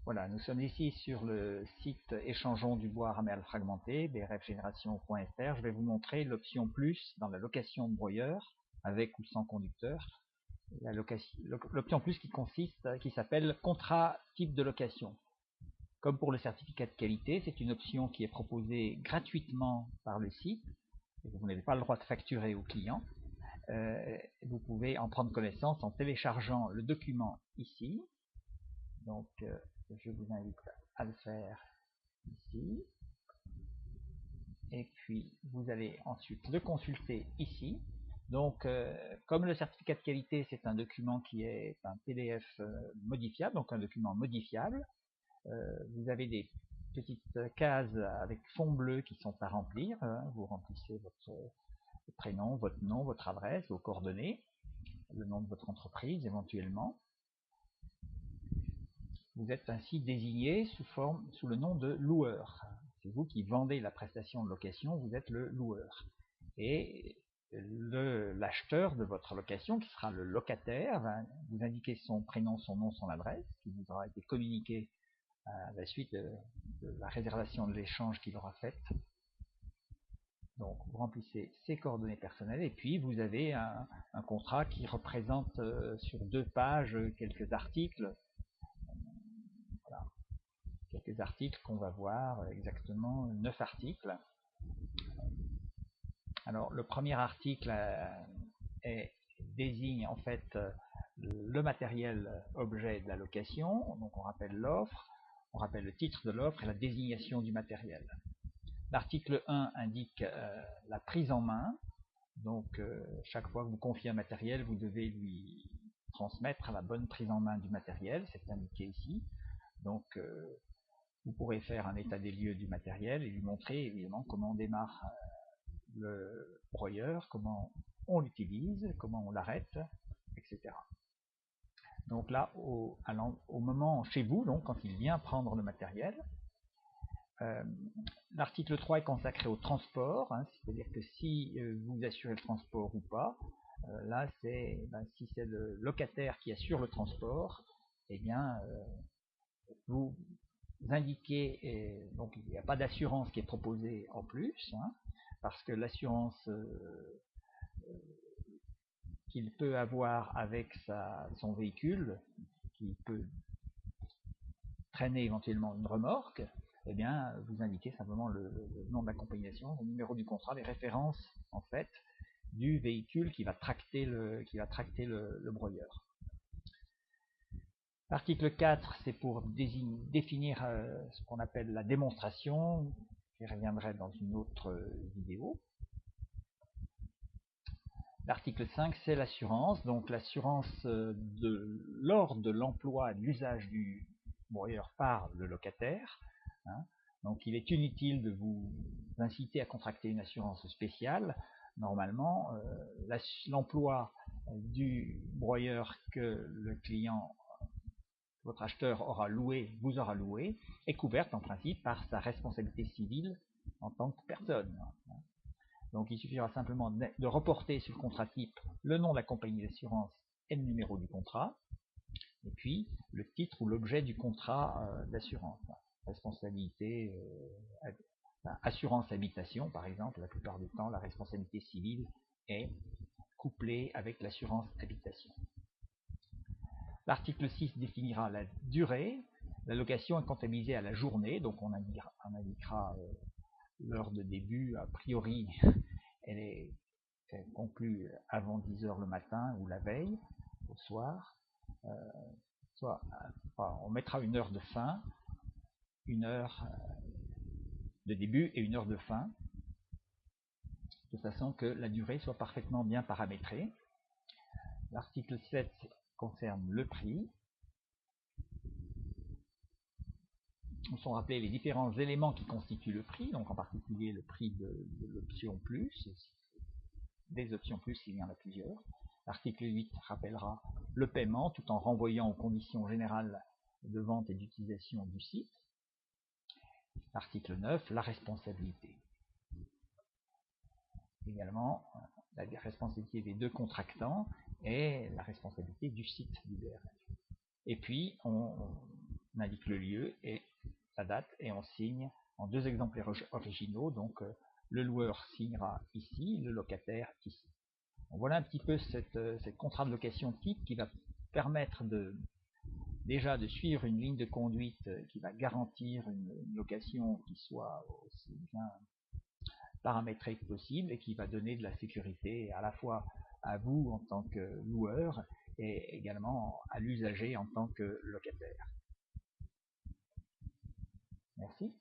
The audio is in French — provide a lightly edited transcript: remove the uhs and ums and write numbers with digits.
Voilà, nous sommes ici sur le site Échangeons du bois raméal fragmenté, brfgénération.fr. Je vais vous montrer l'option plus dans la location de broyeur, avec ou sans conducteur. L'option plus qui s'appelle contrat type de location. Comme pour le certificat de qualité, c'est une option qui est proposée gratuitement par le site. Vous n'avez pas le droit de facturer au client. Vous pouvez en prendre connaissance en téléchargeant le document ici. Donc, je vous invite à le faire ici. Et puis, vous allez ensuite le consulter ici. Donc, comme le certificat de qualité, c'est un document qui est un PDF modifiable, donc un document modifiable, vous avez des petites cases avec fond bleu qui sont à remplir. Vous remplissez votre prénom, votre nom, votre adresse, vos coordonnées, le nom de votre entreprise éventuellement. Vous êtes ainsi désigné sous le nom de loueur. C'est vous qui vendez la prestation de location, vous êtes le loueur. Et l'acheteur de votre location, qui sera le locataire, va vous indiquer son prénom, son nom, son adresse, qui vous aura été communiqué à la suite de la réservation de l'échange qu'il aura faite. Donc vous remplissez ces coordonnées personnelles et puis vous avez un contrat qui représente sur 2 pages quelques articles. Voilà. Quelques articles qu'on va voir, exactement 9 articles. Alors le premier article désigne en fait le matériel objet de la location. Donc on rappelle l'offre, on rappelle le titre de l'offre et la désignation du matériel. L'article 1 indique la prise en main. Donc chaque fois que vous confiez un matériel, vous devez lui transmettre la bonne prise en main du matériel, c'est indiqué ici. Donc vous pourrez faire un état des lieux du matériel et lui montrer évidemment comment on démarre le broyeur, comment on l'utilise, comment on l'arrête, etc. Donc là, au moment chez vous, donc quand il vient prendre le matériel, l'article 3 est consacré au transport, c'est-à-dire que si vous assurez le transport ou pas, là c'est si c'est le locataire qui assure le transport, eh bien vous indiquez, donc il n'y a pas d'assurance qui est proposée en plus, parce que l'assurance qu'il peut avoir avec son véhicule, qui peut traîner éventuellement une remorque, eh bien, vous indiquez simplement le nom de la compagnie, le numéro du contrat, les références en fait du véhicule qui va tracter le broyeur. L'article 4, c'est pour définir ce qu'on appelle la démonstration. J'y reviendrai dans une autre vidéo. L'article 5, c'est l'assurance. Donc l'assurance lors de l'emploi et de l'usage du broyeur par le locataire. Donc il est inutile de vous inciter à contracter une assurance spéciale. Normalement, l'emploi du broyeur que le client, votre acheteur vous aura loué, est couverte en principe par sa responsabilité civile en tant que personne. Donc il suffira simplement de reporter sur le contrat type le nom de la compagnie d'assurance et le numéro du contrat, et puis le titre ou l'objet du contrat d'assurance. Responsabilité, assurance habitation par exemple, la plupart du temps la responsabilité civile est couplée avec l'assurance habitation. L'article 6 définira la durée. La location est comptabilisée à la journée, donc on indiquera l'heure de début. A priori, elle est conclue avant 10 h le matin ou la veille, au soir. On mettra une heure de fin, une heure de début et une heure de fin, de façon que la durée soit parfaitement bien paramétrée. L'article 7 concerne le prix. Nous sont rappelés les différents éléments qui constituent le prix, donc en particulier le prix de l'option plus, des options plus s'il y en a plusieurs. L'article 8 rappellera le paiement tout en renvoyant aux conditions générales de vente et d'utilisation du site. L'article 9, la responsabilité. Également, la responsabilité des deux contractants et la responsabilité du site du BRF. Et puis, On indique le lieu et la date et on signe en 2 exemplaires originaux. Donc le loueur signera ici, le locataire ici. Donc, voilà un petit peu cette contrat de location type qui va permettre déjà de suivre une ligne de conduite qui va garantir une location qui soit aussi bien paramétrée que possible et qui va donner de la sécurité à la fois à vous en tant que loueur et également à l'usager en tant que locataire. Merci.